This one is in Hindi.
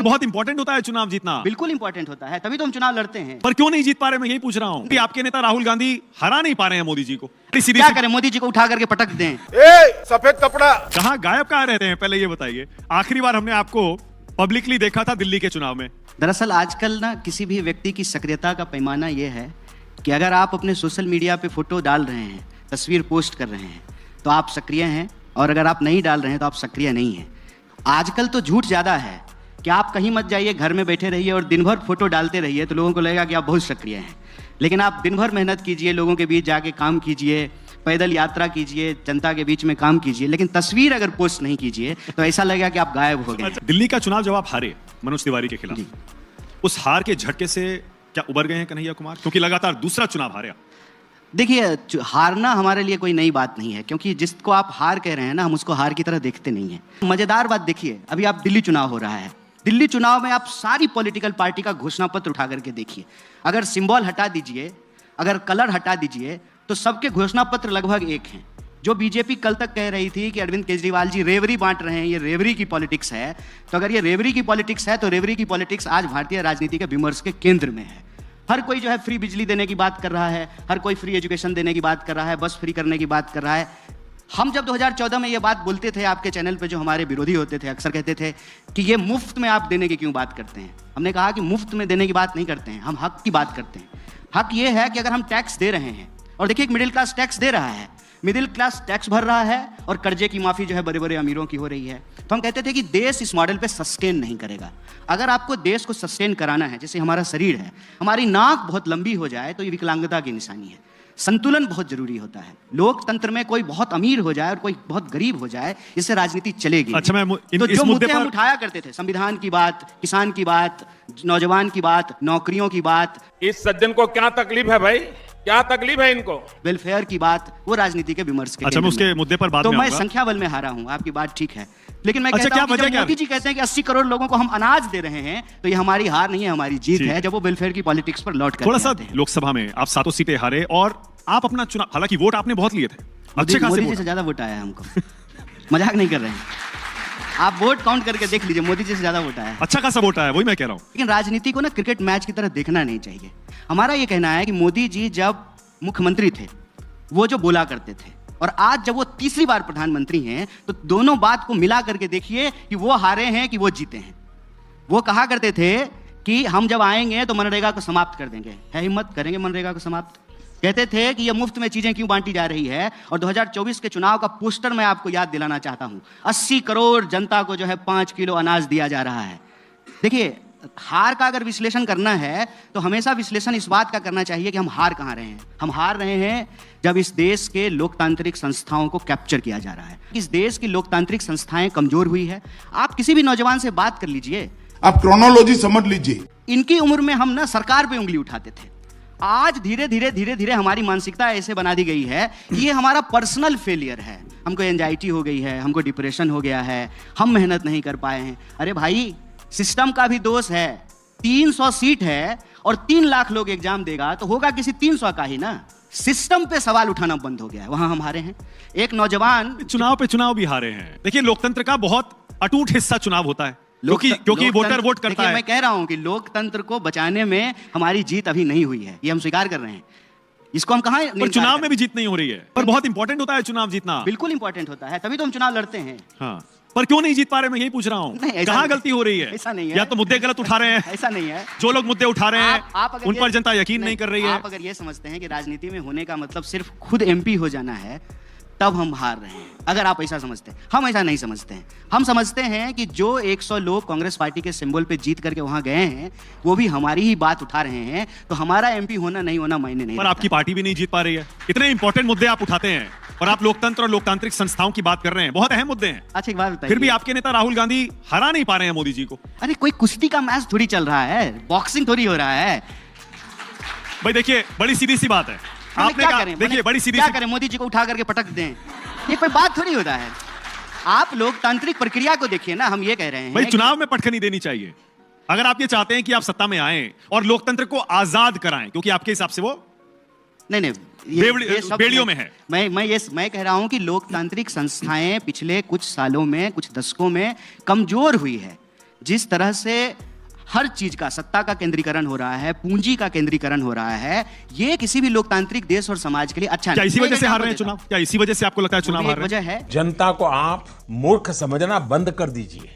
बहुत इंपॉर्टेंट होता है चुनाव जीतना। बिल्कुल इंपॉर्टेंट होता है, तभी तो हम चुनाव लड़ते हैं। पर क्यों नहीं जीत पा रहे, मैं यही पूछ रहा हूँ कि आपके नेता राहुल गांधी हरा नहीं पा रहे हैं मोदी जी को। क्या करें, मोदी जी को उठा करके पटक दें? सफेद कपड़ा कहाँ गायब कहाँ रहते हैं, पहले ये बताइए। आखिरी बार हमने आपको पब्लिकली देखा था दिल्ली के चुनाव में। दरअसल आजकल ना किसी भी व्यक्ति की सक्रियता का पैमाना यह है कि अगर आप अपने सोशल मीडिया पे फोटो डाल रहे हैं, तस्वीर पोस्ट कर रहे हैं, तो आप सक्रिय हैं, और अगर आप नहीं डाल रहे हैं तो आप सक्रिय नहीं हैं। आजकल तो झूठ ज़्यादा है कि आप कहीं मत जाइए, घर में बैठे रहिए और दिन भर फोटो डालते रहिए, तो लोगों को लगेगा कि आप बहुत सक्रिय हैं। लेकिन आप दिन भर मेहनत कीजिए, लोगों के बीच जाके काम कीजिए, पैदल यात्रा कीजिए, जनता के बीच में काम कीजिए, लेकिन तस्वीर अगर पोस्ट नहीं कीजिए तो ऐसा लगेगा कि आप गायब हो गए। दिल्ली का चुनाव जब आप हारे मनोज तिवारी के खिलाफ, उस हार के झटके से क्या उबर गए हैं कन्हैया कुमार, क्योंकि लगातार दूसरा चुनाव हारे? देखिए, हारना हमारे लिए कोई नई बात नहीं है, क्योंकि जिसको आप हार कह रहे हैं ना, हम उसको हार की तरह देखते नहीं हैं। मजेदार बात देखिए, अभी आप दिल्ली चुनाव हो रहा है, दिल्ली चुनाव में आप सारी पॉलिटिकल पार्टी का घोषणा पत्र उठा करके देखिए। अगर सिंबल हटा दीजिए, अगर कलर हटा दीजिए, तो सबके घोषणा पत्र लगभग एक हैं। जो बीजेपी कल तक कह रही थी कि अरविंद केजरीवाल जी रेवरी बांट रहे हैं, ये रेवरी की पॉलिटिक्स है, तो अगर ये रेवरी की पॉलिटिक्स है तो रेवरी की पॉलिटिक्स आज भारतीय राजनीति के विमर्श के केंद्र में है। हर कोई जो है फ्री बिजली देने की बात कर रहा है, हर कोई फ्री एजुकेशन देने की बात कर रहा है, बस फ्री करने की बात कर रहा है। हम जब 2014 में ये बात बोलते थे, आपके चैनल पे जो हमारे विरोधी होते थे अक्सर कहते थे कि ये मुफ्त में आप देने की क्यों बात करते हैं। हमने कहा कि मुफ्त में देने की बात नहीं करते हैं, हम हक की बात करते हैं। हक ये है कि अगर हम टैक्स दे रहे हैं, और देखिए एक मिडिल क्लास टैक्स दे रहा है, मिडिल क्लास टैक्स भर रहा है, और कर्जे की माफी जो है बड़े बड़े अमीरों की हो रही है, तो हम कहते थे कि देश इस मॉडल पे सस्टेन नहीं करेगा। अगर आपको देश को सस्टेन कराना है, जैसे हमारा शरीर है, हमारी नाक बहुत लंबी हो जाए तो ये विकलांगता की निशानी है। संतुलन बहुत जरूरी होता है। लोकतंत्र में कोई बहुत अमीर हो जाए और कोई बहुत गरीब हो जाए, इससे राजनीति चलेगी। अच्छा, तो जो मुद्दे हम उठाया करते थे, संविधान की बात, किसान की बात, नौजवान की बात, नौकरियों की बात, इस सज्जन को क्या तकलीफ है भाई, क्या तकलीफ है इनको, वेलफेयर की बात, वो राजनीति के विमर्श के। अच्छा, मैं उसके मुद्दे पर बात तो में मैं संख्या बल में हारा हूं, आपकी बात ठीक है, लेकिन मैं कहता हूं कि जब मोदी जी कहते हैं कि 80 करोड़ लोगों को हम अनाज दे रहे हैं, तो ये हमारी हार नहीं है, हमारी जीत है, जब वो वेलफेयर की पॉलिटिक्स पर लौट कर थोड़ा सा। लोकसभा में आप 7 सीटें हारे और आप अपना चुनाव, हालांकि वोट आपने बहुत लिए थे, अच्छे खासे। मोदी जी से ज्यादा वोट आया हमको। मजाक नहीं कर रहे हैं, आप वोट काउंट करके देख लीजिए, मोदी जी से ज्यादा वोट आया, अच्छा खासा वोट आया, वही मैं कह रहा हूं। लेकिन राजनीति को ना क्रिकेट मैच की तरह देखना नहीं चाहिए। हमारा ये कहना है कि मोदी जी जब मुख्यमंत्री थे, वो जो बोला करते थे, और आज जब वो तीसरी बार प्रधानमंत्री हैं, तो दोनों बात को मिला करके देखिए कि वो हारे हैं कि वो जीते हैं। वो कहा करते थे कि हम जब आएंगे तो मनरेगा को समाप्त कर देंगे, है हिम्मत, करेंगे मनरेगा को समाप्त। कहते थे कि ये मुफ्त में चीजें क्यों बांटी जा रही है, और 2024 के चुनाव का पोस्टर मैं आपको याद दिलाना चाहता हूं। 80 करोड़ जनता को जो है 5 किलो अनाज दिया जा रहा है। देखिए, हार का अगर विश्लेषण करना है तो हमेशा विश्लेषण इस बात का करना चाहिए कि हम हार कहां रहे हैं। हम हार रहे हैं जब इस देश के लोकतांत्रिक संस्थाओं को कैप्चर किया जा रहा है। इस देश की लोकतांत्रिक संस्थाएं कमजोर हुई है। आप किसी भी नौजवान से बात कर लीजिए, आप क्रोनोलॉजी समझ लीजिए। इनकी उम्र में हम ना सरकार पे उंगली उठाते थे, आज धीरे धीरे हमारी मानसिकता ऐसे बना दी गई है कि ये हमारा पर्सनल फेलियर है। हमको एंजाइटी हो गई है, हमको डिप्रेशन हो गया है, हम मेहनत नहीं कर पाए हैं। अरे भाई, सिस्टम का भी दोष है। 300 सीट है और 3 लाख लोग एग्जाम देगा, तो होगा किसी 300 का ही ना। सिस्टम पे सवाल उठाना बंद हो गया है, वहां हम हारे हैं। एक नौजवान चुनाव पे चुनाव भी हारे हैं। देखिए, लोकतंत्र का बहुत अटूट हिस्सा चुनाव होता है, क्योंकि वोटर वोट करता है। मैं कह रहा हूं कि लोकतंत्र को बचाने में हमारी जीत अभी नहीं हुई है, ये हम स्वीकार कर रहे हैं। इसको हम कहां, पर चुनाव में भी जीत नहीं हो रही है। पर बहुत इंपॉर्टेंट होता है चुनाव जीतना। बिल्कुल इंपॉर्टेंट होता है, तभी तो हम चुनाव लड़ते हैं। हाँ, पर क्यों नहीं जीत पा रहे, मैं यही पूछ रहा हूँ। कहाँ गलती हो रही है? ऐसा नहीं है, या तो मुद्दे गलत उठा रहे हैं, ऐसा नहीं है। जो लोग मुद्दे उठा रहे हैं उन पर जनता यकीन नहीं कर रही है। आप अगर ये समझते हैं कि राजनीति में होने का मतलब सिर्फ खुद एमपी हो जाना है, तब हम हार रहे हैं। अगर आप ऐसा समझते हैं, हम ऐसा नहीं समझते हैं। हम समझते हैं कि जो 100 लोग कांग्रेस पार्टी के सिंबल पे जीत करके वहां गए हैं, वो भी हमारी ही बात उठा रहे हैं, तो हमारा एमपी होना नहीं होना मायने नहीं। पर आपकी पार्टी भी नहीं जीत पा रही है। इतने इंपॉर्टेंट मुद्दे आप उठाते हैं और आप लोकतंत्र और लोकतांत्रिक संस्थाओं की बात कर रहे हैं, बहुत अहम मुद्दे हैं। अच्छा, एक बात बताइए, फिर भी आपके नेता राहुल गांधी हरा नहीं पा रहे हैं मोदी जी को। अरे कोई कुश्ती का मैच थोड़ी चल रहा है, बॉक्सिंग थोड़ी हो रहा है। भाई देखिए, बड़ी सीधी सी बात है। आपने क्या करें, देखिए, बड़ी सीधी क्या करें, मोदी जी को उठा करके पटक दें, ये कोई बात थोड़ी होता है। आप लोकतांत्रिक प्रक्रिया को देखिए ना, हम ये कह रहे हैं भाई चुनाव में पटखनी देनी चाहिए। अगर आप ये चाहते हैं कि आप सत्ता में आए और लोकतंत्र को आजाद कराएं, क्योंकि आपके हिसाब से वो नहीं बेड़ियों में है। मैं कह रहा हूं कि लोकतांत्रिक संस्थाएं पिछले कुछ सालों में, कुछ दशकों में कमजोर हुई है। जिस तरह से हर चीज का सत्ता का केंद्रीकरण हो रहा है, पूंजी का केंद्रीकरण हो रहा है, ये किसी भी लोकतांत्रिक देश और समाज के लिए अच्छा क्या नहीं। इसी वजह से हार रहे हैं चुनाव? क्या इसी वजह से आपको लगता है वो भी चुनाव एक हार रहे हैं? वजह है। जनता को आप मूर्ख समझना बंद कर दीजिए।